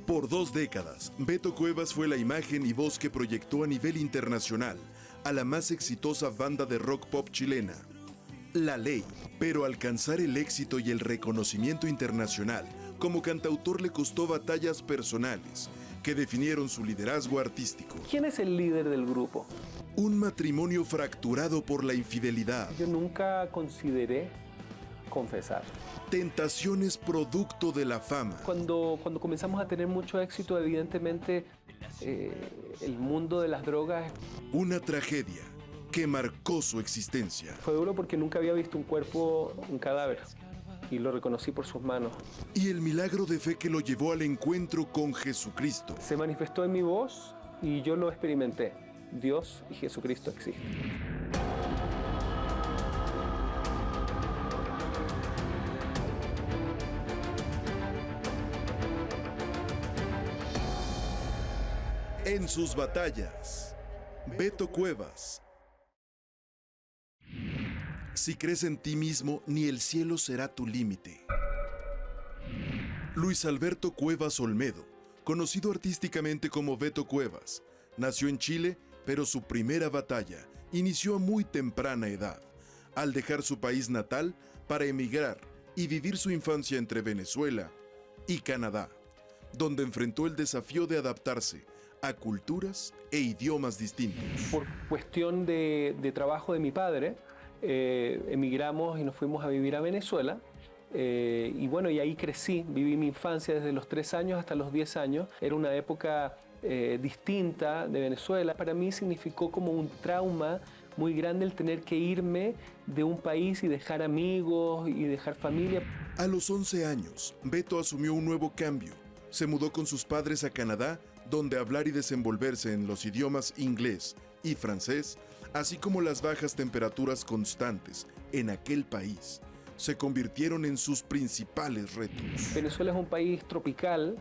Por 2 décadas, Beto Cuevas fue la imagen y voz que proyectó a nivel internacional a la más exitosa banda de rock pop chilena, La Ley. Pero alcanzar el éxito y el reconocimiento internacional como cantautor le costó batallas personales que definieron su liderazgo artístico. ¿Quién es el líder del grupo? Un matrimonio fracturado por la infidelidad. Yo nunca consideré confesar. Tentaciones producto de la fama. Cuando comenzamos a tener mucho éxito, evidentemente, el mundo de las drogas... Una tragedia que marcó su existencia. Fue duro porque nunca había visto un cadáver, y lo reconocí por sus manos. Y el milagro de fe que lo llevó al encuentro con Jesucristo. Se manifestó en mi voz y yo lo experimenté. Dios y Jesucristo existen. En sus batallas, Beto Cuevas. Si crees en ti mismo, ni el cielo será tu límite. Luis Alberto Cuevas Olmedo, conocido artísticamente como Beto Cuevas, nació en Chile, pero su primera batalla inició a muy temprana edad, al dejar su país natal para emigrar y vivir su infancia entre Venezuela y Canadá, donde enfrentó el desafío de adaptarse a culturas e idiomas distintos. Por cuestión de trabajo de mi padre, emigramos y nos fuimos a vivir a Venezuela. Y bueno, y ahí crecí, viví mi infancia desde los 3 años hasta los 10 años. Era una época distinta de Venezuela. Para mí significó como un trauma muy grande el tener que irme de un país y dejar amigos y dejar familia. A los 11 años, Beto asumió un nuevo cambio. Se mudó con sus padres a Canadá, donde hablar y desenvolverse en los idiomas inglés y francés, así como las bajas temperaturas constantes en aquel país, se convirtieron en sus principales retos. Venezuela es un país tropical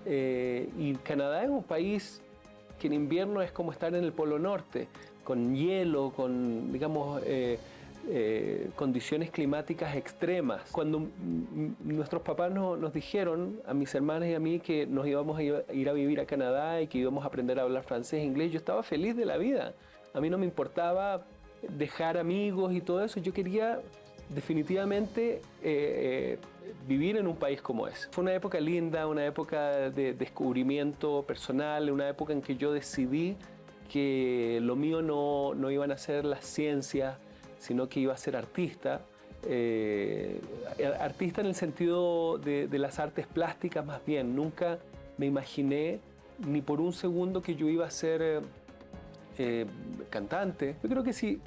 y Canadá es un país que en invierno es como estar en el Polo Norte, con hielo, con, digamos, condiciones climáticas extremas. Cuando nuestros papás nos dijeron, a mis hermanas y a mí, que nos íbamos a ir a vivir a Canadá y que íbamos a aprender a hablar francés e inglés, yo estaba feliz de la vida. A mí no me importaba dejar amigos y todo eso. Yo quería definitivamente vivir en un país como ese. Fue una época linda, una época de descubrimiento personal, una época en que yo decidí que lo mío no iban a ser las ciencias, sino que iba a ser artista. Artista en el sentido de las artes plásticas más bien. Nunca me imaginé ni por un segundo que yo iba a ser cantante. Yo creo que si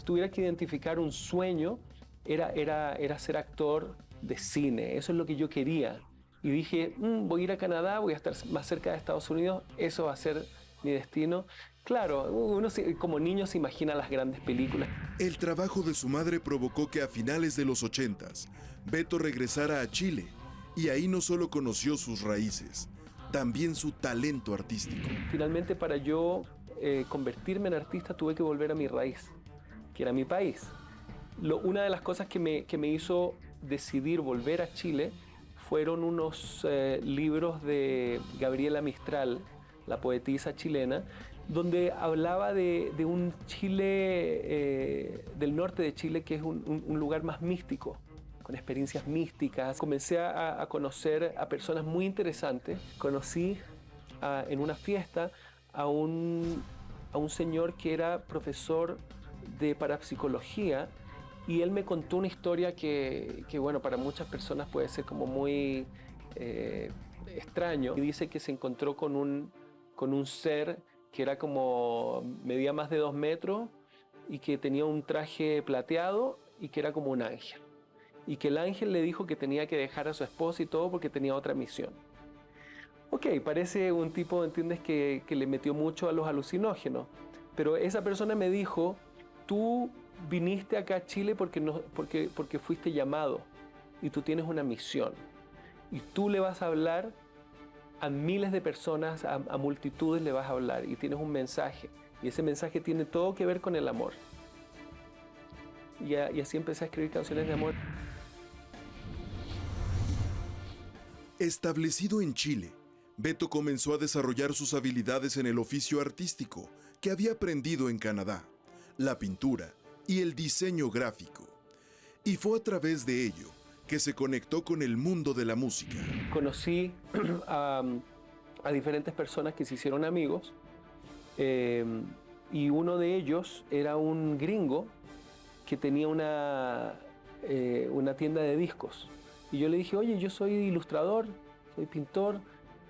tuviera que identificar un sueño, era ser actor de cine. Eso es lo que yo quería. Y dije, voy a ir a Canadá, voy a estar más cerca de Estados Unidos, eso va a ser mi destino. Claro, uno como niño se imagina las grandes películas. El trabajo de su madre provocó que a finales de los 80s, Beto regresara a Chile, y ahí no solo conoció sus raíces, también su talento artístico. Finalmente, para yo convertirme en artista, tuve que volver a mi raíz, que era mi país. Una de las cosas que me hizo decidir volver a Chile fueron unos libros de Gabriela Mistral, la poetisa chilena, donde hablaba de un Chile, del norte de Chile, que es un lugar más místico, con experiencias místicas. Comencé a conocer a personas muy interesantes. Conocí en una fiesta a un señor que era profesor de parapsicología, y él me contó una historia que bueno, para muchas personas puede ser como muy extraño. Y dice que se encontró con un ser que era como, medía más de 2 metros y que tenía un traje plateado y que era como un ángel. Y que el ángel le dijo que tenía que dejar a su esposa y todo porque tenía otra misión. Ok, parece un tipo, ¿entiendes?, que le metió mucho a los alucinógenos. Pero esa persona me dijo, tú viniste acá a Chile porque fuiste llamado y tú tienes una misión. Y tú le vas a hablar a miles de personas, a multitudes le vas a hablar y tienes un mensaje. Y ese mensaje tiene todo que ver con el amor. Y así empecé a escribir canciones de amor. Establecido en Chile, Beto comenzó a desarrollar sus habilidades en el oficio artístico que había aprendido en Canadá, la pintura y el diseño gráfico. Y fue a través de ello que se conectó con el mundo de la música. Conocí a diferentes personas que se hicieron amigos, y uno de ellos era un gringo que tenía una tienda de discos. Y yo le dije, oye, yo soy ilustrador, soy pintor,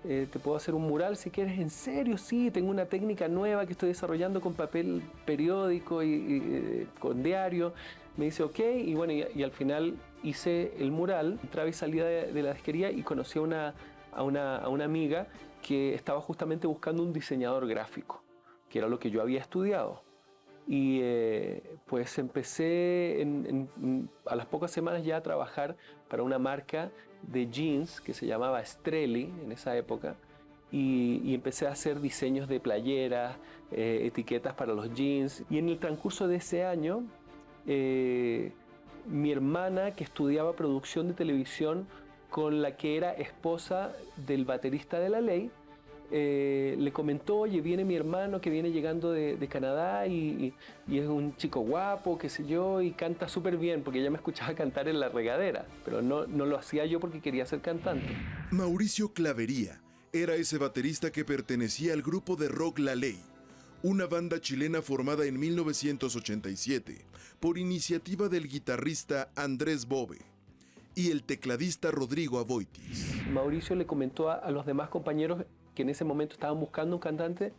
te puedo hacer un mural si quieres. ¿En serio? Sí, tengo una técnica nueva que estoy desarrollando con papel periódico y con diario. Me dice, ok, y bueno, y al final hice el mural. Entraba y salía de la disquería y conocí a una amiga que estaba justamente buscando un diseñador gráfico, que era lo que yo había estudiado. Y pues empecé a las pocas semanas ya a trabajar para una marca de jeans que se llamaba Strelly en esa época, y empecé a hacer diseños de playeras, etiquetas para los jeans. Y en el transcurso de ese año, mi hermana, que estudiaba producción de televisión con la que era esposa del baterista de La Ley, le comentó, oye, viene mi hermano que viene llegando de Canadá y es un chico guapo, qué sé yo, y canta súper bien, porque ella me escuchaba cantar en la regadera, pero no lo hacía yo porque quería ser cantante. Mauricio Clavería era ese baterista que pertenecía al grupo de rock La Ley, una banda chilena formada en 1987 por iniciativa del guitarrista Andrés Bove y el tecladista Rodrigo Aboitis. Mauricio le comentó a los demás compañeros que en ese momento estaban buscando un cantante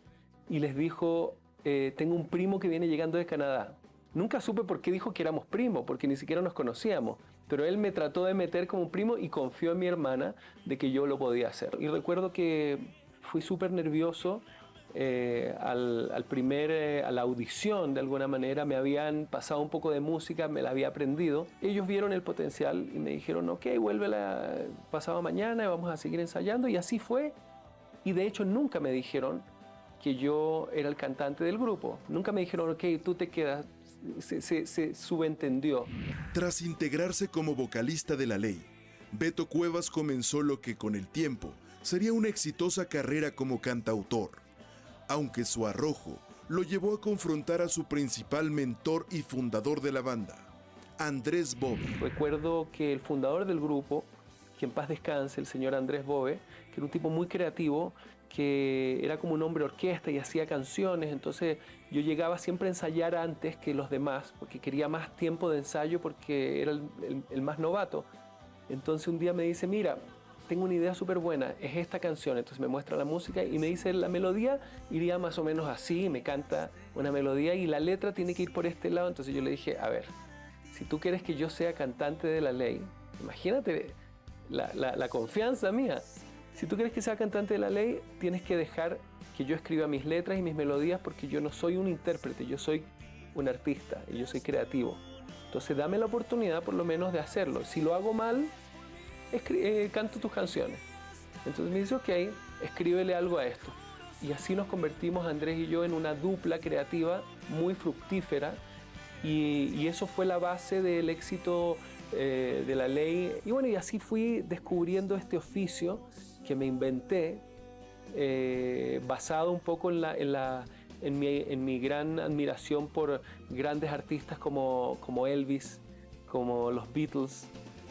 y les dijo, tengo un primo que viene llegando de Canadá. Nunca supe por qué dijo que éramos primos, porque ni siquiera nos conocíamos, pero él me trató de meter como un primo y confió en mi hermana de que yo lo podía hacer. Y recuerdo que fui súper nervioso. A la audición, de alguna manera, me habían pasado un poco de música, me la había aprendido. Ellos vieron el potencial y me dijeron, ok, vuélvela pasado mañana y vamos a seguir ensayando, y así fue. Y de hecho nunca me dijeron que yo era el cantante del grupo. Nunca me dijeron, ok, tú te quedas. Se subentendió. Tras integrarse como vocalista de La Ley, Beto Cuevas comenzó lo que con el tiempo sería una exitosa carrera como cantautor, aunque su arrojo lo llevó a confrontar a su principal mentor y fundador de la banda, Andrés Bove. Recuerdo que el fundador del grupo, que en paz descanse, el señor Andrés Bove, que era un tipo muy creativo, que era como un hombre orquesta y hacía canciones. Entonces yo llegaba siempre a ensayar antes que los demás, porque quería más tiempo de ensayo, porque era el más novato. Entonces un día me dice, mira, tengo una idea súper buena, es esta canción. Entonces me muestra la música y me dice, la melodía iría más o menos así, me canta una melodía y la letra tiene que ir por este lado. Entonces yo le dije, a ver, si tú quieres que yo sea cantante de La Ley, imagínate la confianza mía. Si tú quieres que sea cantante de La Ley, tienes que dejar que yo escriba mis letras y mis melodías, porque yo no soy un intérprete, yo soy un artista y yo soy creativo. Entonces dame la oportunidad por lo menos de hacerlo. Si lo hago mal, canto tus canciones. Entonces me dice, ok, escríbele algo a esto. Y así nos convertimos, Andrés y yo, en una dupla creativa muy fructífera, y eso fue la base del éxito de La Ley. Y bueno, y así fui descubriendo este oficio que me inventé, basado un poco en mi gran admiración por grandes artistas como Elvis, como los Beatles.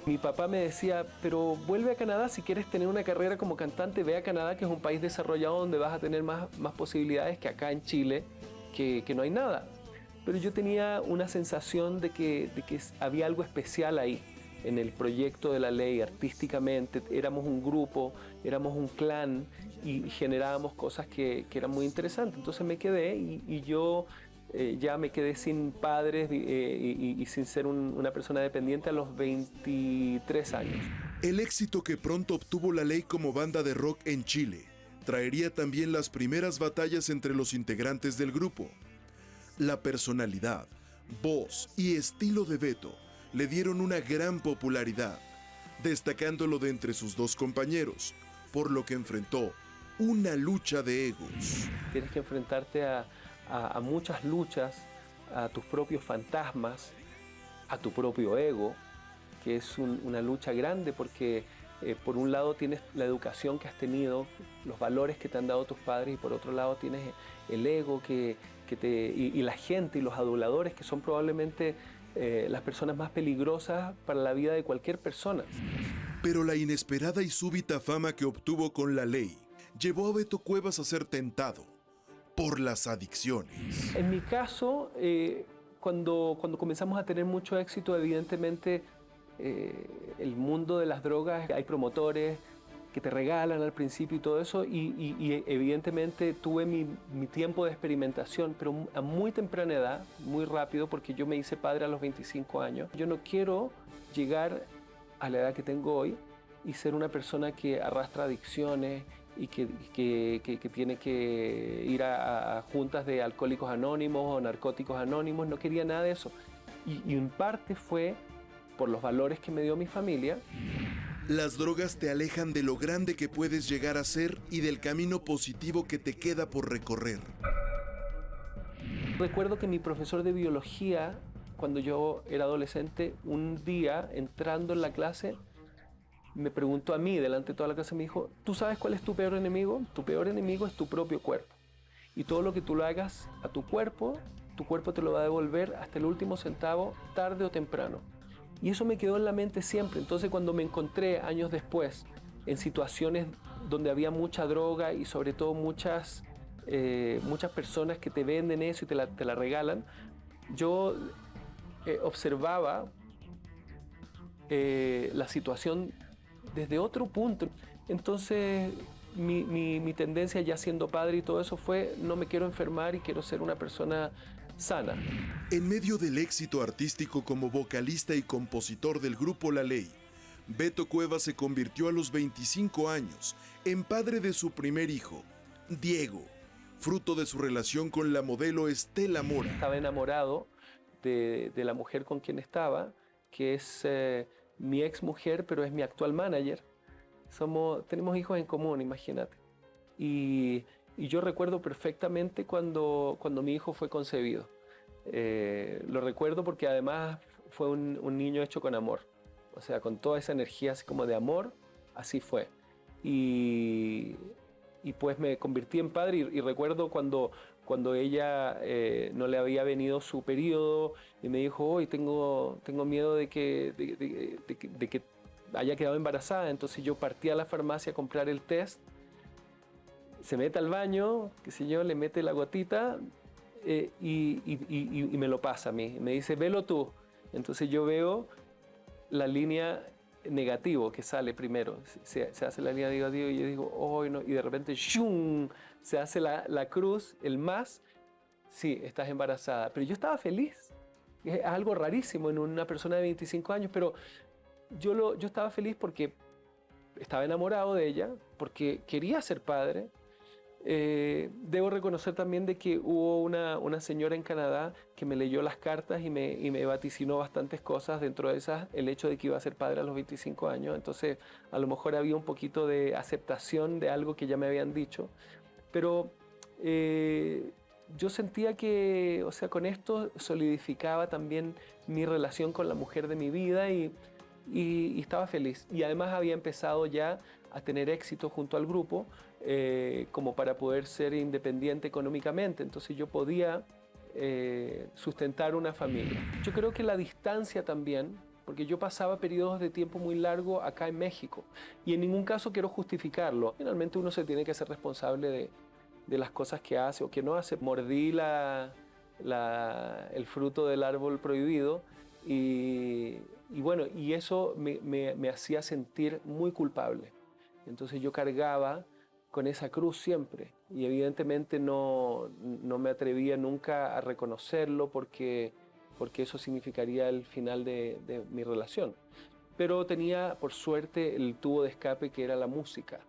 Mi papá me decía, pero vuelve a Canadá si quieres tener una carrera como cantante, ve a Canadá, que es un país desarrollado donde vas a tener más posibilidades que acá en Chile, que no hay nada. Pero yo tenía una sensación de que había algo especial ahí, en el proyecto de La Ley, artísticamente. Éramos un grupo, éramos un clan y generábamos cosas que eran muy interesantes. Entonces me quedé y yo ya me quedé sin padres y sin ser una persona dependiente a los 23 años. El éxito que pronto obtuvo La Ley como banda de rock en Chile traería también las primeras batallas entre los integrantes del grupo. La personalidad, voz y estilo de Beto le dieron una gran popularidad, destacándolo de entre sus dos compañeros, por lo que enfrentó una lucha de egos. Tienes que enfrentarte a muchas luchas, a tus propios fantasmas, a tu propio ego, que es una lucha grande, porque por un lado tienes la educación que has tenido, los valores que te han dado tus padres, y por otro lado tienes el ego y la gente y los aduladores, que son probablemente las personas más peligrosas para la vida de cualquier persona. Pero la inesperada y súbita fama que obtuvo con La Ley llevó a Beto Cuevas a ser tentado por las adicciones. En mi caso, cuando comenzamos a tener mucho éxito, evidentemente el mundo de las drogas, hay promotores que te regalan al principio y todo eso, y evidentemente tuve mi tiempo de experimentación, pero a muy temprana edad, muy rápido, porque yo me hice padre a los 25 años. Yo no quiero llegar a la edad que tengo hoy y ser una persona que arrastra adicciones y que tiene que ir a juntas de alcohólicos anónimos o narcóticos anónimos. No quería nada de eso. Y en parte fue por los valores que me dio mi familia. Las drogas te alejan de lo grande que puedes llegar a ser y del camino positivo que te queda por recorrer. Recuerdo que mi profesor de biología, cuando yo era adolescente, un día entrando en la clase, me preguntó a mí, delante de toda la clase, me dijo: ¿tú sabes cuál es tu peor enemigo? Tu peor enemigo es tu propio cuerpo. Y todo lo que tú lo hagas a tu cuerpo te lo va a devolver hasta el último centavo, tarde o temprano. Y eso me quedó en la mente siempre. Entonces, cuando me encontré años después en situaciones donde había mucha droga y sobre todo muchas personas que te venden eso y te la regalan, yo observaba la situación desde otro punto. Entonces, mi tendencia, ya siendo padre y todo eso, fue: no me quiero enfermar y quiero ser una persona sana. En medio del éxito artístico como vocalista y compositor del grupo La Ley, Beto Cuevas se convirtió a los 25 años en padre de su primer hijo, Diego, fruto de su relación con la modelo Estela Mora. Estaba enamorado de la mujer con quien estaba, que es mi ex mujer, pero es mi actual manager. Tenemos hijos en común, imagínate. Y yo recuerdo perfectamente cuando mi hijo fue concebido. Lo recuerdo porque además fue un niño hecho con amor. O sea, con toda esa energía así como de amor, así fue. Y pues me convertí en padre, y recuerdo cuando ella no le había venido su periodo y me dijo: hoy tengo miedo de que haya quedado embarazada. Entonces yo partí a la farmacia a comprar el test. Se mete al baño, qué sé yo, le mete la gotita y me lo pasa a mí. Me dice: velo tú. Entonces yo veo la línea negativo que sale primero. Se hace la línea negativo y yo digo: oh, no. Y de repente ¡shum!, se hace la cruz, el más. Sí, estás embarazada. Pero yo estaba feliz. Es algo rarísimo en una persona de 25 años, pero yo estaba feliz porque estaba enamorado de ella, porque quería ser padre. Debo reconocer también de que hubo una señora en Canadá que me leyó las cartas y me vaticinó bastantes cosas, dentro de esas el hecho de que iba a ser padre a los 25 años. Entonces a lo mejor había un poquito de aceptación de algo que ya me habían dicho, pero yo sentía que, o sea, con esto solidificaba también mi relación con la mujer de mi vida, y estaba feliz. Y además había empezado ya a tener éxito junto al grupo, como para poder ser independiente económicamente. Entonces yo podía sustentar una familia. Yo creo que la distancia también, porque yo pasaba periodos de tiempo muy largo acá en México, y en ningún caso quiero justificarlo. Finalmente uno se tiene que ser responsable de las cosas que hace o que no hace. Mordí el fruto del árbol prohibido, y bueno, y eso me hacía sentir muy culpable. Entonces yo cargaba con esa cruz siempre, y evidentemente no me atrevía nunca a reconocerlo, porque eso significaría el final de mi relación. Pero tenía, por suerte, el tubo de escape, que era la música,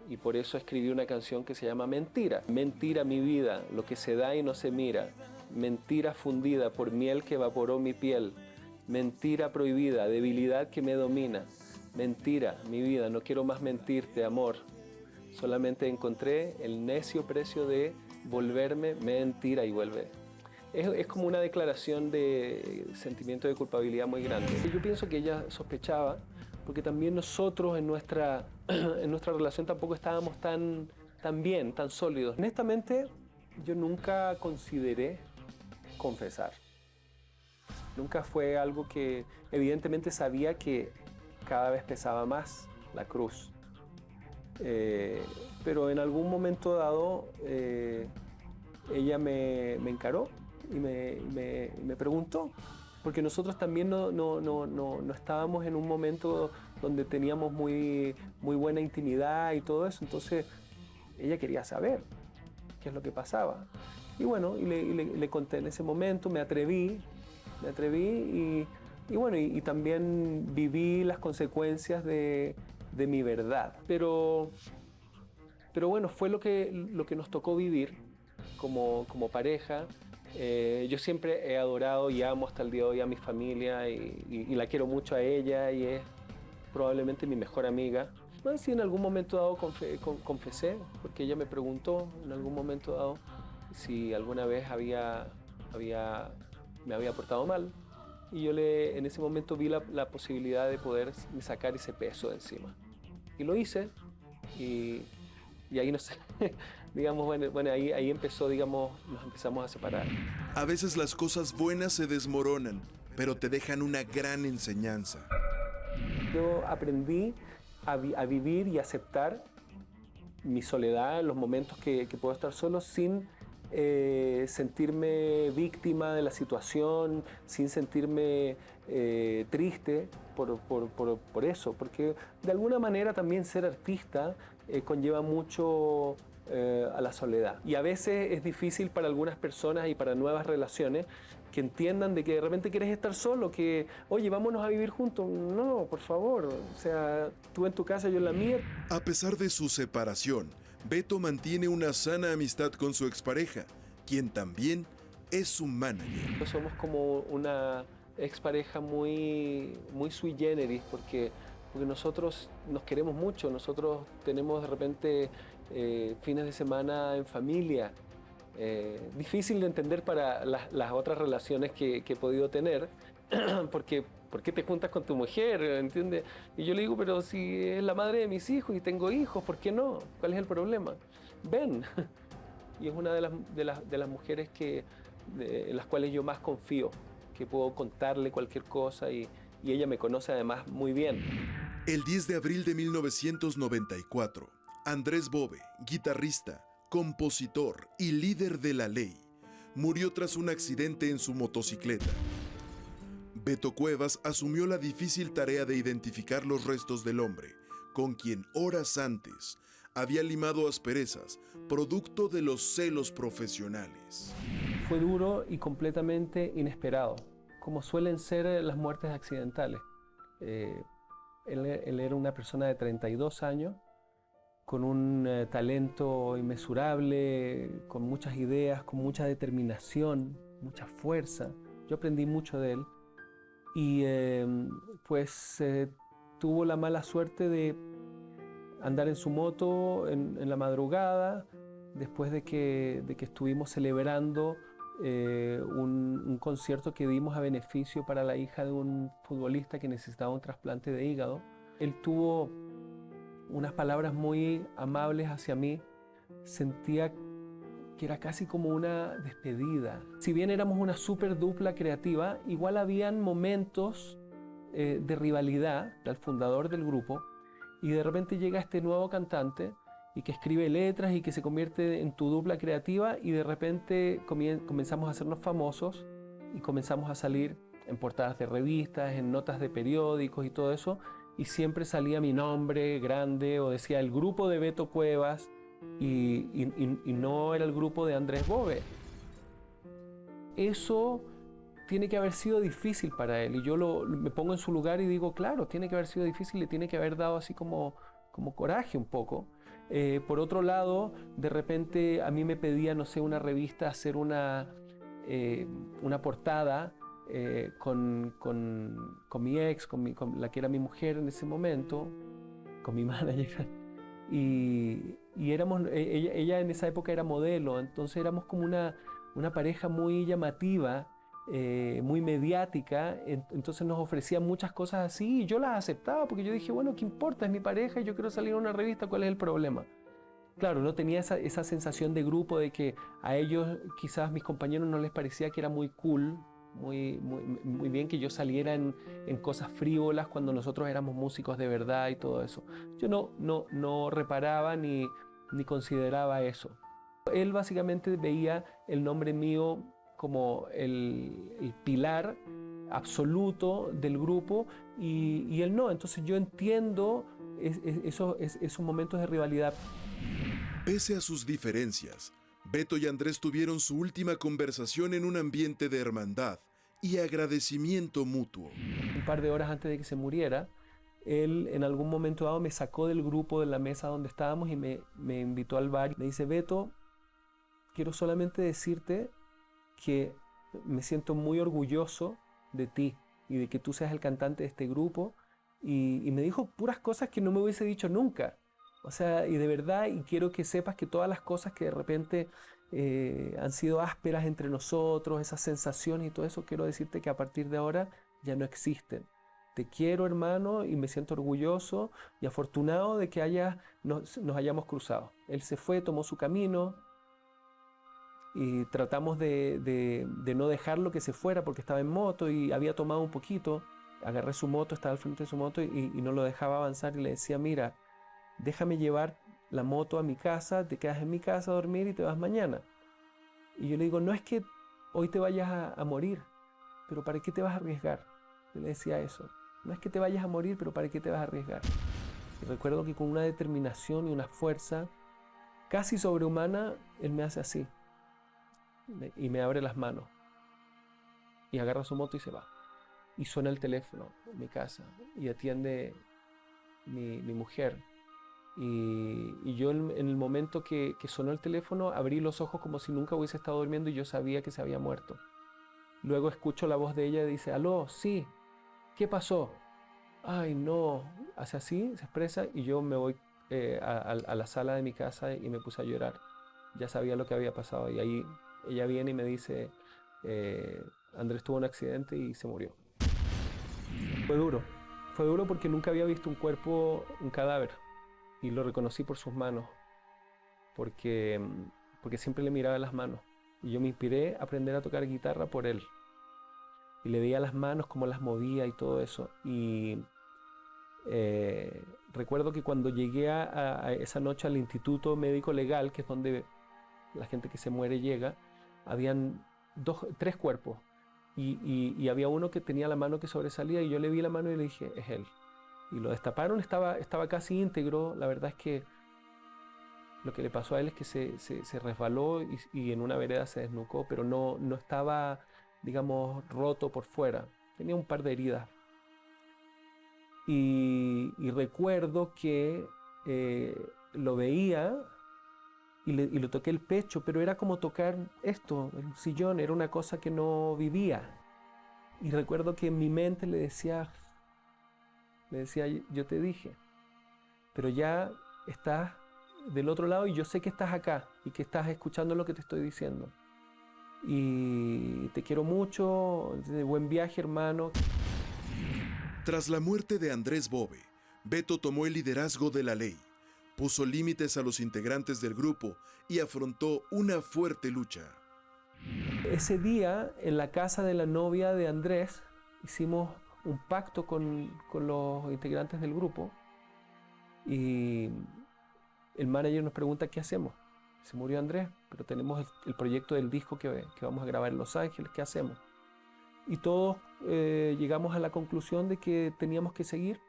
y por eso escribí una canción que se llama Mentira. Mentira mi vida, lo que se da y no se mira. Mentira fundida por miel que evaporó mi piel. Mentira prohibida, debilidad que me domina. Mentira, mi vida, no quiero más mentirte, amor. Solamente encontré el necio precio de volverme mentira y vuelve. Es como una declaración de sentimiento de culpabilidad muy grande. Yo pienso que ella sospechaba, porque también nosotros en nuestra relación tampoco estábamos tan bien, tan sólidos. Honestamente, yo nunca consideré confesar. Nunca fue algo que, evidentemente sabía que cada vez pesaba más la cruz. Pero en algún momento dado, ella me encaró y me preguntó, porque nosotros también no estábamos en un momento donde teníamos muy buena intimidad y todo eso, entonces ella quería saber qué es lo que pasaba. Y bueno, y le conté en ese momento, me atreví y bueno, y también viví las consecuencias de mi verdad. Pero bueno, fue lo que nos tocó vivir como pareja. Yo siempre he adorado y amo hasta el día de hoy a mi familia y la quiero mucho a ella y es probablemente mi mejor amiga. Bueno, sí, en algún momento dado confesé, porque ella me preguntó en algún momento dado si alguna vez me había portado mal. Y yo en ese momento vi la posibilidad de poder sacar ese peso de encima. Y lo hice y ahí no sé, digamos, bueno, ahí empezó, digamos, nos empezamos a separar. A veces las cosas buenas se desmoronan, pero te dejan una gran enseñanza. Yo aprendí a vivir y aceptar mi soledad, los momentos que puedo estar solo sin sentirme víctima de la situación, sin sentirme triste por eso, porque de alguna manera también ser artista conlleva mucho a la soledad. Y a veces es difícil para algunas personas y para nuevas relaciones que entiendan de que de repente quieres estar solo, que, oye, vámonos a vivir juntos. No, por favor, o sea, tú en tu casa, yo en la mía. A pesar de su separación, Beto mantiene una sana amistad con su expareja, quien también es su manager. Somos como una expareja muy sui generis, porque nosotros nos queremos mucho, nosotros tenemos de repente fines de semana en familia. Difícil de entender para las otras relaciones que he podido tener, porque ¿por qué te juntas con tu mujer? ¿Entiendes? Y yo le digo, pero si es la madre de mis hijos y tengo hijos, ¿por qué no? ¿Cuál es el problema? Ven. Y es una de las mujeres en las cuales yo más confío, que puedo contarle cualquier cosa y ella me conoce además muy bien. El 10 de abril de 1994, Andrés Bove, guitarrista, compositor y líder de La Ley, murió tras un accidente en su motocicleta. Beto Cuevas asumió la difícil tarea de identificar los restos del hombre, con quien horas antes había limado asperezas, producto de los celos profesionales. Fue duro y completamente inesperado, como suelen ser las muertes accidentales. Él era una persona de 32 años, con un talento inmesurable, con muchas ideas, con mucha determinación, mucha fuerza. Yo aprendí mucho de él y tuvo la mala suerte de andar en su moto en la madrugada, después de que estuvimos celebrando un concierto que dimos a beneficio para la hija de un futbolista que necesitaba un trasplante de hígado. Él tuvo unas palabras muy amables hacia mí. Sentía que era casi como una despedida. Si bien éramos una súper dupla creativa, igual habían momentos de rivalidad al fundador del grupo, y de repente llega este nuevo cantante y que escribe letras y que se convierte en tu dupla creativa, y de repente comenzamos a hacernos famosos y comenzamos a salir en portadas de revistas, en notas de periódicos y todo eso, y siempre salía mi nombre grande o decía el grupo de Beto Cuevas y no era el grupo de Andrés Bove. Eso tiene que haber sido difícil para él, y yo me pongo en su lugar y digo, claro, tiene que haber sido difícil, le tiene que haber dado así como coraje un poco. Por otro lado, de repente a mí me pedía, no sé, una revista hacer una portada con mi ex, con la que era mi mujer en ese momento, con mi manager, y ella en esa época era modelo, entonces éramos como una pareja muy llamativa, muy mediática, entonces nos ofrecía muchas cosas así y yo las aceptaba porque yo dije, bueno, ¿qué importa? Es mi pareja y yo quiero salir a una revista, ¿cuál es el problema? Claro, no tenía esa sensación de grupo de que a ellos, quizás mis compañeros no les parecía que era muy cool, muy bien que yo saliera en cosas frívolas cuando nosotros éramos músicos de verdad y todo eso. Yo no reparaba ni consideraba eso. Él básicamente veía el nombre mío como el pilar absoluto del grupo y él no. Entonces yo entiendo esos momentos de rivalidad. Pese a sus diferencias, Beto y Andrés tuvieron su última conversación en un ambiente de hermandad y agradecimiento mutuo. Un par de horas antes de que se muriera, él en algún momento dado me sacó del grupo de la mesa donde estábamos y me invitó al bar. Me dice, Beto, quiero solamente decirte que me siento muy orgulloso de ti y de que tú seas el cantante de este grupo. Y me dijo puras cosas que no me hubiese dicho nunca. O sea, y de verdad, y quiero que sepas que todas las cosas que de repente han sido ásperas entre nosotros, esas sensaciones y todo eso, quiero decirte que a partir de ahora ya no existen. Te quiero, hermano, y me siento orgulloso y afortunado de que nos hayamos cruzado. Él se fue, tomó su camino y tratamos de no dejarlo que se fuera porque estaba en moto y había tomado un poquito. Agarré su moto, estaba al frente de su moto y no lo dejaba avanzar y le decía, mira, déjame llevar la moto a mi casa, te quedas en mi casa a dormir y te vas mañana. Y yo le digo, no es que hoy te vayas a morir, pero ¿para qué te vas a arriesgar? Yo le decía eso. No es que te vayas a morir, pero ¿para qué te vas a arriesgar? Y recuerdo que con una determinación y una fuerza casi sobrehumana, él me hace así. Y me abre las manos. Y agarra su moto y se va. Y suena el teléfono en mi casa. Y atiende mi mujer. Y yo en el momento que sonó el teléfono, abrí los ojos como si nunca hubiese estado durmiendo y yo sabía que se había muerto. Luego escucho la voz de ella y dice, aló, sí, ¿qué pasó? Ay, no, hace así, se expresa y yo me voy a la sala de mi casa y me puse a llorar. Ya sabía lo que había pasado y ahí ella viene y me dice, Andrés tuvo un accidente y se murió. Fue duro porque nunca había visto un cuerpo, un cadáver. Y lo reconocí por sus manos, porque siempre le miraba las manos. Y yo me inspiré a aprender a tocar guitarra por él. Y le veía las manos, cómo las movía y todo eso. Y recuerdo que cuando llegué a esa noche al Instituto Médico Legal, que es donde la gente que se muere llega, habían tres cuerpos. Y había uno que tenía la mano que sobresalía y yo le vi la mano y le dije, es él. Y lo destaparon, estaba casi íntegro. La verdad es que lo que le pasó a él es que se resbaló y en una vereda se desnucó, pero no estaba, digamos, roto por fuera. Tenía un par de heridas. Y recuerdo que lo veía y le toqué el pecho, pero era como tocar esto, el sillón, era una cosa que no vivía. Y recuerdo que en mi mente le decía, yo te dije, pero ya estás del otro lado y yo sé que estás acá y que estás escuchando lo que te estoy diciendo. Y te quiero mucho, buen viaje, hermano. Tras la muerte de Andrés Bove, Beto tomó el liderazgo de la ley, puso límites a los integrantes del grupo y afrontó una fuerte lucha. Ese día, en la casa de la novia de Andrés, hicimos un pacto con los integrantes del grupo y el manager nos pregunta qué hacemos. Se murió Andrés, pero tenemos el proyecto del disco que vamos a grabar en Los Ángeles, ¿qué hacemos? Y todos llegamos a la conclusión de que teníamos que seguir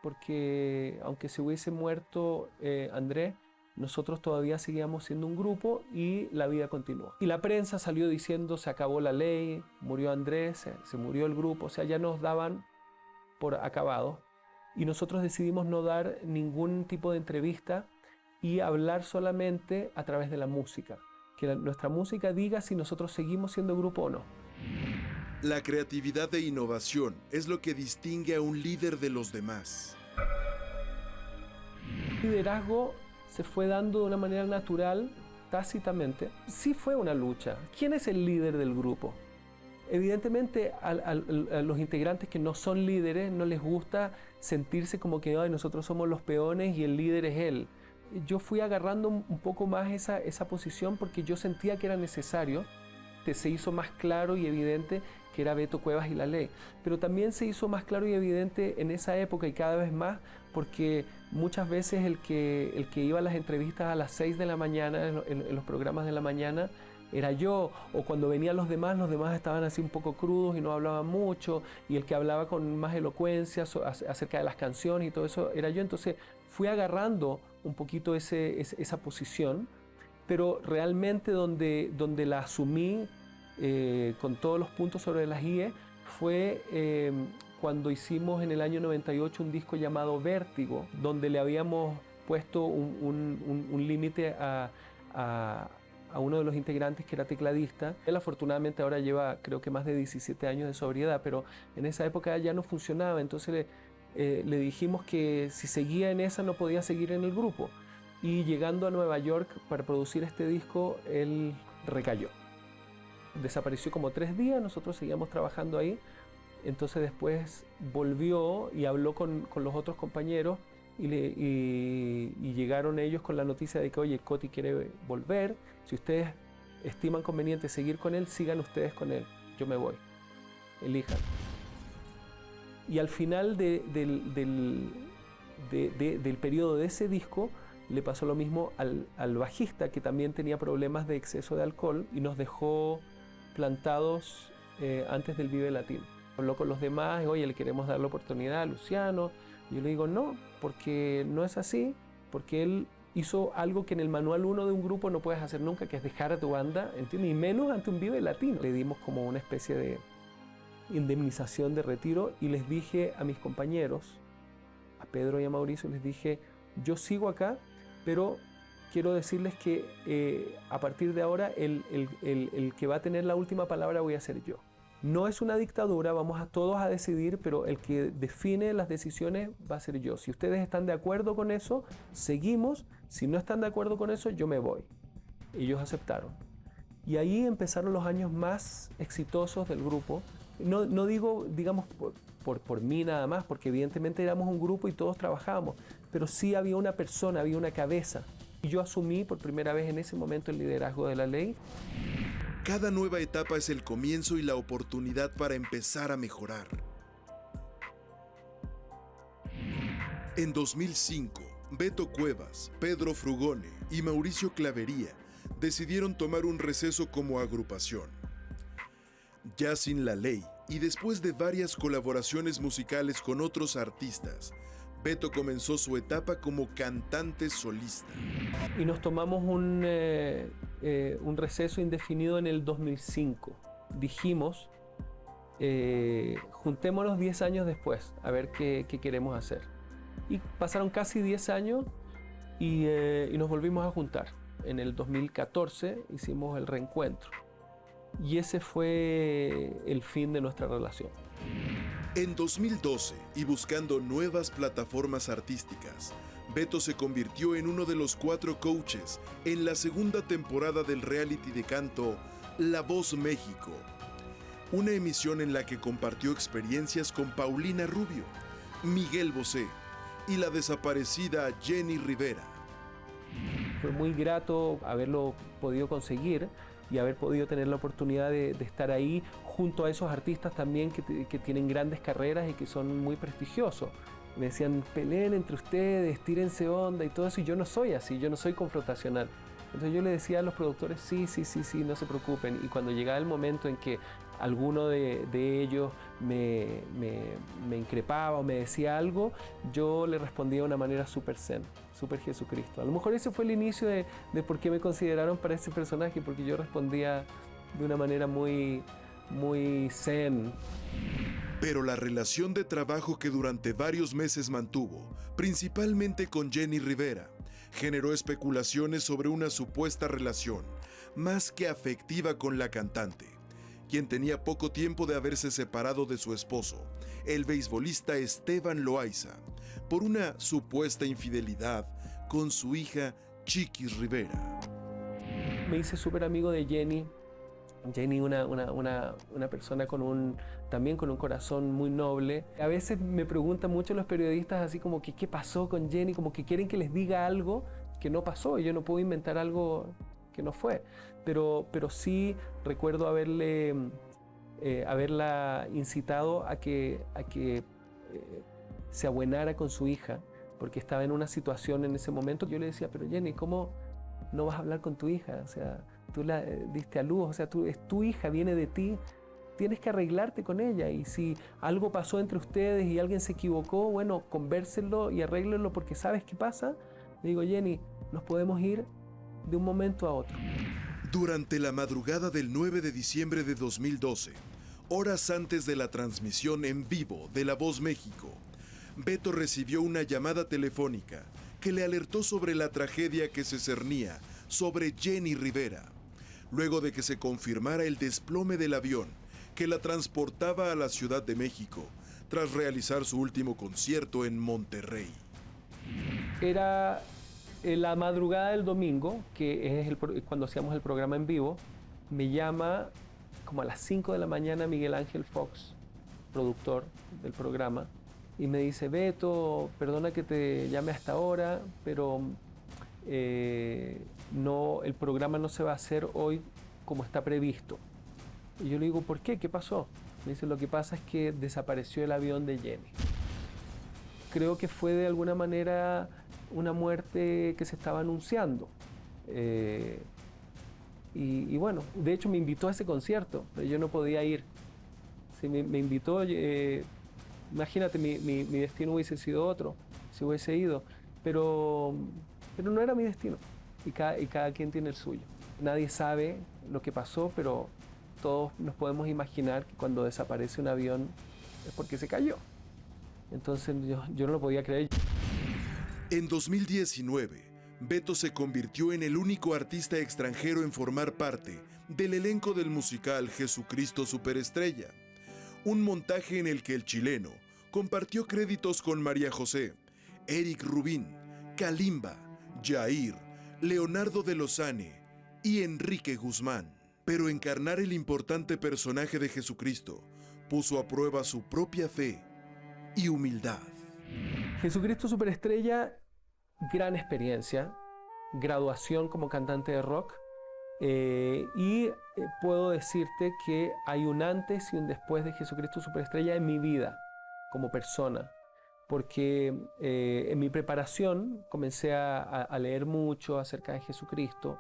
porque aunque se hubiese muerto Andrés, nosotros todavía seguíamos siendo un grupo y la vida continuó. Y la prensa salió diciendo se acabó la ley, murió Andrés, se murió el grupo, o sea, ya nos daban por acabados. Y nosotros decidimos no dar ningún tipo de entrevista y hablar solamente a través de la música. Que nuestra música diga si nosotros seguimos siendo grupo o no. La creatividad e innovación es lo que distingue a un líder de los demás. El liderazgo se fue dando de una manera natural, tácitamente. Sí fue una lucha. ¿Quién es el líder del grupo? Evidentemente a los integrantes que no son líderes no les gusta sentirse como que "Ay, nosotros somos los peones y el líder es él". Yo fui agarrando un poco más esa posición porque yo sentía que era necesario. Se hizo más claro y evidente que era Beto Cuevas y La Ley, pero también se hizo más claro y evidente en esa época y cada vez más porque muchas veces el que iba a las entrevistas a las 6 de la mañana en los programas de la mañana era yo, o cuando venían los demás estaban así un poco crudos y no hablaban mucho, y el que hablaba con más elocuencia acerca de las canciones y todo eso era yo. Entonces fui agarrando un poquito esa posición, pero realmente donde la asumí con todos los puntos sobre las IE fue cuando hicimos en el año 98 un disco llamado Vértigo, donde le habíamos puesto un límite a uno de los integrantes que era tecladista. Él afortunadamente ahora lleva creo que más de 17 años de sobriedad, pero en esa época ya no funcionaba, entonces le dijimos que si seguía en esa no podía seguir en el grupo. Y llegando a Nueva York para producir este disco, él recayó. Desapareció como 3 días, nosotros seguíamos trabajando ahí, entonces después volvió y habló con los otros compañeros y llegaron ellos con la noticia de que, oye, Coti quiere volver, si ustedes estiman conveniente seguir con él, sigan ustedes con él, yo me voy, elijan. Y al final del periodo de ese disco le pasó lo mismo al bajista, que también tenía problemas de exceso de alcohol y nos dejó plantados antes del Vive Latino. Habló con los demás, oye, le queremos dar la oportunidad a Luciano. Y yo le digo, no, porque no es así, porque él hizo algo que en el manual 1 de un grupo no puedes hacer nunca, que es dejar a tu banda, ¿entiendes? Y menos ante un Vive Latino. Le dimos como una especie de indemnización de retiro y les dije a mis compañeros, a Pedro y a Mauricio, les dije, yo sigo acá, pero quiero decirles que a partir de ahora el que va a tener la última palabra voy a ser yo. No es una dictadura, vamos a todos a decidir, pero el que define las decisiones va a ser yo. Si ustedes están de acuerdo con eso, seguimos. Si no están de acuerdo con eso, yo me voy. Ellos aceptaron. Y ahí empezaron los años más exitosos del grupo. No digo, digamos, por mí nada más, porque evidentemente éramos un grupo y todos trabajábamos, pero sí había una persona, había una cabeza. Y yo asumí por primera vez en ese momento el liderazgo de La Ley. Cada nueva etapa es el comienzo y la oportunidad para empezar a mejorar. En 2005, Beto Cuevas, Pedro Frugone y Mauricio Clavería decidieron tomar un receso como agrupación. Ya sin La Ley y después de varias colaboraciones musicales con otros artistas, Beto comenzó su etapa como cantante solista. Y nos tomamos un receso indefinido en el 2005. Dijimos, juntémonos 10 años después, a ver qué queremos hacer. Y pasaron casi 10 años y nos volvimos a juntar. En el 2014 hicimos el reencuentro. Y ese fue el fin de nuestra relación. En 2012, y buscando nuevas plataformas artísticas, Beto se convirtió en uno de los 4 coaches en la segunda temporada del reality de canto La Voz México, una emisión en la que compartió experiencias con Paulina Rubio, Miguel Bosé y la desaparecida Jenny Rivera. Fue muy grato haberlo podido conseguir y haber podido tener la oportunidad de estar ahí junto a esos artistas también que tienen grandes carreras y que son muy prestigiosos. Me decían, peleen entre ustedes, tírense onda y todo eso, y yo no soy así, yo no soy confrontacional. Entonces yo le decía a los productores, sí, no se preocupen. Y cuando llegaba el momento en que alguno de ellos me increpaba o me decía algo, yo le respondía de una manera súper zen, súper Jesucristo. A lo mejor ese fue el inicio de por qué me consideraron para ese personaje, porque yo respondía de una manera muy zen. Pero la relación de trabajo que durante varios meses mantuvo, principalmente con Jenny Rivera, generó especulaciones sobre una supuesta relación, más que afectiva, con la cantante, quien tenía poco tiempo de haberse separado de su esposo, el beisbolista Esteban Loaiza, por una supuesta infidelidad con su hija Chiquis Rivera. Me hice súper amigo de Jenny Jenny, una persona también con un corazón muy noble. A veces me preguntan mucho los periodistas así como que qué pasó con Jenny, como que quieren que les diga algo que no pasó y yo no puedo inventar algo que no fue. Pero sí recuerdo haberla incitado a que se abuenara con su hija, porque estaba en una situación en ese momento. Yo le decía, pero Jenny, ¿cómo no vas a hablar con tu hija? O sea, tú la diste a luz, o sea, es tu hija, viene de ti, tienes que arreglarte con ella. Y si algo pasó entre ustedes y alguien se equivocó, bueno, convérsenlo y arréglenlo, porque ¿sabes qué pasa? Le digo, Jenny, nos podemos ir de un momento a otro. Durante la madrugada del 9 de diciembre de 2012, horas antes de la transmisión en vivo de La Voz México, Beto recibió una llamada telefónica que le alertó sobre la tragedia que se cernía sobre Jenny Rivera, luego de que se confirmara el desplome del avión que la transportaba a la Ciudad de México tras realizar su último concierto en Monterrey. Era la madrugada del domingo, que es cuando hacíamos el programa en vivo. Me llama como a las 5 de la mañana Miguel Ángel Fox, productor del programa, y me dice, Beto, perdona que te llame hasta ahora, pero el programa no se va a hacer hoy como está previsto. Y yo le digo, ¿por qué? ¿Qué pasó? Me dice, lo que pasa es que desapareció el avión de Jenny. Creo que fue de alguna manera una muerte que se estaba anunciando. Y bueno, de hecho me invitó a ese concierto, pero yo no podía ir. Sí, me invitó, imagínate, mi destino hubiese sido otro, si hubiese ido, pero no era mi destino, y cada quien tiene el suyo. Nadie sabe lo que pasó, pero todos nos podemos imaginar que cuando desaparece un avión es porque se cayó. Entonces yo no lo podía creer. En 2019, Beto se convirtió en el único artista extranjero en formar parte del elenco del musical Jesucristo Superestrella, un montaje en el que el chileno compartió créditos con María José, Eric Rubín, Kalimba, Jair, Leonardo de Lozane y Enrique Guzmán. Pero encarnar el importante personaje de Jesucristo puso a prueba su propia fe y humildad. Jesucristo Superestrella, gran experiencia, graduación como cantante de rock, y puedo decirte que hay un antes y un después de Jesucristo Superestrella en mi vida como persona, porque en mi preparación comencé a leer mucho acerca de Jesucristo,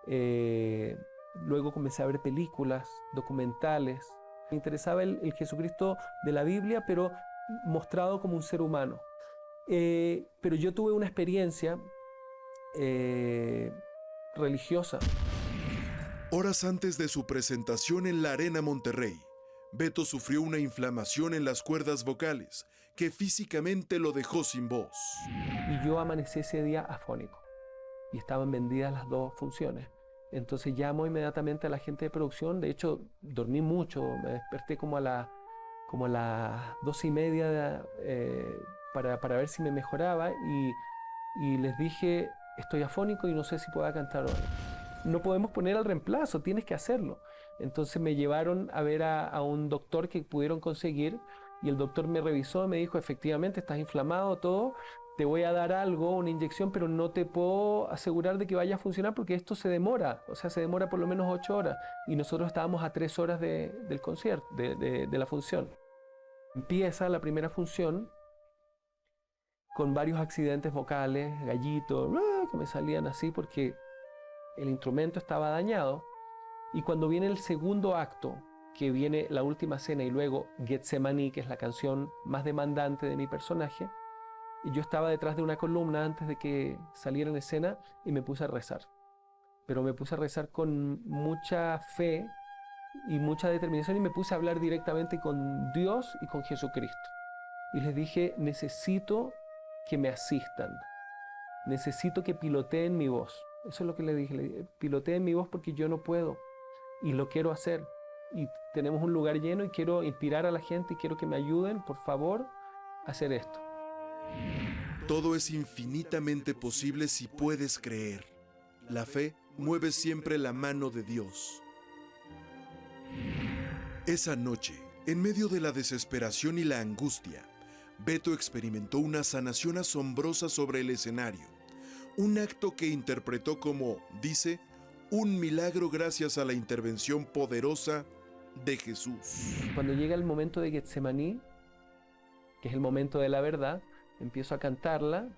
luego comencé a ver películas, documentales. Me interesaba el Jesucristo de la Biblia, pero mostrado como un ser humano. Pero yo tuve una experiencia religiosa. Horas antes de su presentación en la Arena Monterrey, Beto sufrió una inflamación en las cuerdas vocales que físicamente lo dejó sin voz. Y yo amanecí ese día afónico y estaban vendidas las dos funciones. Entonces llamo inmediatamente a la gente de producción. De hecho, dormí mucho, me desperté como a las 12:30 para ver si me mejoraba y les dije, estoy afónico y no sé si pueda cantar hoy. No podemos poner al reemplazo, tienes que hacerlo. Entonces me llevaron a ver a un doctor que pudieron conseguir y el doctor me revisó y me dijo, efectivamente estás inflamado, todo, te voy a dar algo, una inyección, pero no te puedo asegurar de que vaya a funcionar porque esto se demora, o sea, se demora por lo menos 8 horas y nosotros estábamos a 3 horas del concierto, de la función. Empieza la primera función con varios accidentes vocales, gallitos, que me salían así porque el instrumento estaba dañado. Y cuando viene el segundo acto, que viene la última escena y luego Getsemaní, que es la canción más demandante de mi personaje, y yo estaba detrás de una columna antes de que saliera en escena y me puse a rezar. Pero me puse a rezar con mucha fe y mucha determinación y me puse a hablar directamente con Dios y con Jesucristo. Y les dije, necesito que me asistan, necesito que piloteen mi voz. Eso es lo que le dije, piloteen mi voz porque yo no puedo y lo quiero hacer. Y tenemos un lugar lleno y quiero inspirar a la gente y quiero que me ayuden, por favor, a hacer esto. Todo es infinitamente posible si puedes creer. La fe mueve siempre la mano de Dios. Esa noche, en medio de la desesperación y la angustia, Beto experimentó una sanación asombrosa sobre el escenario, un acto que interpretó como, dice, un milagro gracias a la intervención poderosa de Jesús. Cuando llega el momento de Getsemaní, que es el momento de la verdad, empiezo a cantarla.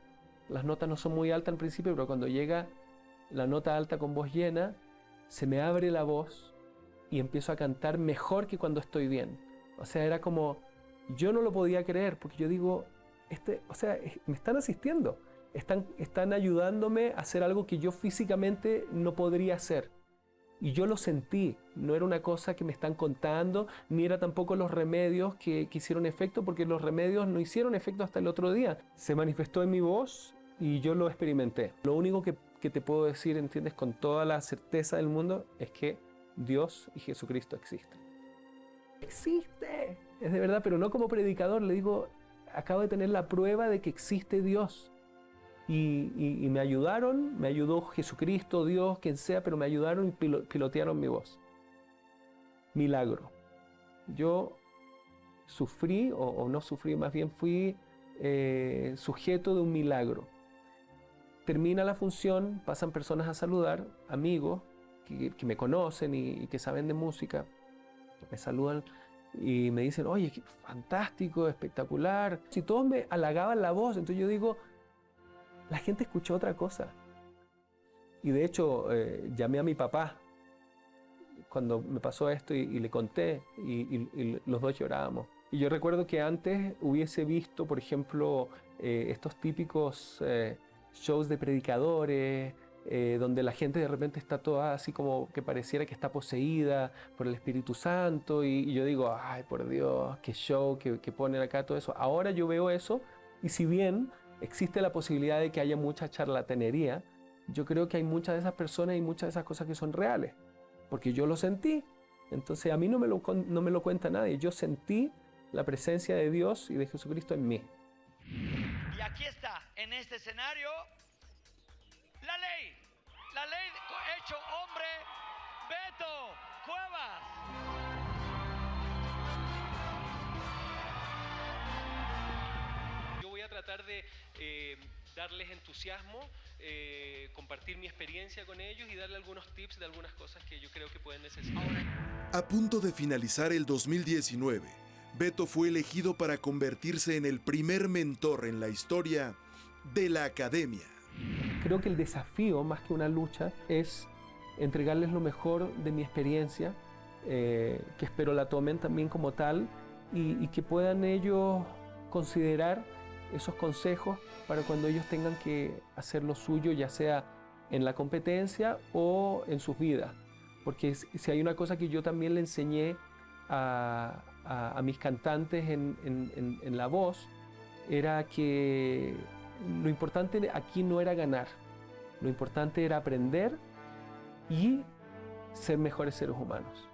Las notas no son muy altas al principio, pero cuando llega la nota alta con voz llena, se me abre la voz y empiezo a cantar mejor que cuando estoy bien. O sea, era como, yo no lo podía creer, porque yo digo, me están asistiendo, están ayudándome a hacer algo que yo físicamente no podría hacer. Y yo lo sentí, no era una cosa que me están contando, ni era tampoco los remedios que hicieron efecto, porque los remedios no hicieron efecto hasta el otro día. Se manifestó en mi voz y yo lo experimenté. Lo único que te puedo decir, entiendes, con toda la certeza del mundo, es que Dios y Jesucristo existen. ¡Existe! Es de verdad, pero no como predicador, le digo, acabo de tener la prueba de que existe Dios. Y me ayudaron, me ayudó Jesucristo, Dios, quien sea, pero me ayudaron y pilotearon mi voz. Milagro. Yo sufrí, o no sufrí, más bien fui sujeto de un milagro. Termina la función, pasan personas a saludar, amigos que me conocen y que saben de música, me saludan y me dicen, oye, qué fantástico, espectacular. Si todos me halagaban la voz, entonces yo digo, la gente escuchó otra cosa. Y de hecho, llamé a mi papá cuando me pasó esto y le conté y los dos llorábamos. Y yo recuerdo que antes hubiese visto, por ejemplo, estos típicos shows de predicadores, donde la gente de repente está toda así como que pareciera que está poseída por el Espíritu Santo y yo digo, ay, por Dios, qué show que ponen acá, todo eso. Ahora yo veo eso y si bien existe la posibilidad de que haya mucha charlatanería, yo creo que hay muchas de esas personas y muchas de esas cosas que son reales, porque yo lo sentí. Entonces a mí no me lo cuenta nadie, yo sentí la presencia de Dios y de Jesucristo en mí. Y aquí está, en este escenario, la ley hecho hombre, Beto Cuevas. Yo voy a tratar de darles entusiasmo, compartir mi experiencia con ellos y darle algunos tips de algunas cosas que yo creo que pueden necesitar. A punto de finalizar el 2019, Beto fue elegido para convertirse en el primer mentor en la historia de la academia. Creo que el desafío, más que una lucha, es entregarles lo mejor de mi experiencia, que espero la tomen también como tal y que puedan ellos considerar esos consejos para cuando ellos tengan que hacer lo suyo, ya sea en la competencia o en sus vidas. Porque si hay una cosa que yo también le enseñé a mis cantantes en la voz, era que lo importante aquí no era ganar, lo importante era aprender y ser mejores seres humanos.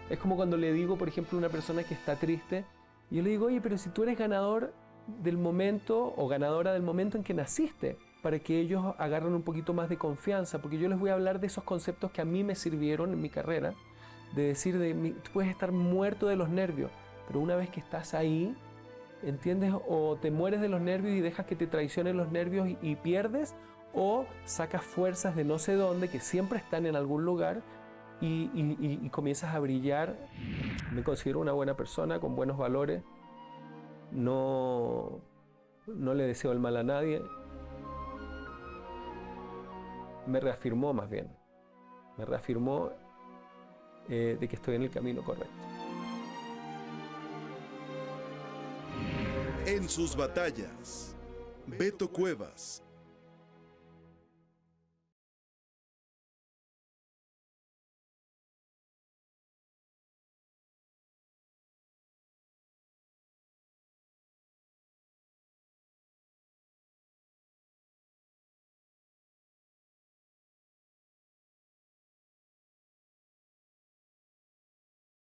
Es como cuando le digo, por ejemplo, a una persona que está triste, yo le digo, oye, pero si tú eres ganador del momento o ganadora del momento en que naciste, para que ellos agarren un poquito más de confianza, porque yo les voy a hablar de esos conceptos que a mí me sirvieron en mi carrera, de decir, tú puedes estar muerto de los nervios, pero una vez que estás ahí, ¿entiendes? O te mueres de los nervios y dejas que te traicionen los nervios y pierdes, o sacas fuerzas de no sé dónde, que siempre están en algún lugar, y comienzas a brillar. Me considero una buena persona, con buenos valores, no le deseo el mal a nadie. Me reafirmó más bien, de que estoy en el camino correcto. En sus batallas, Beto Cuevas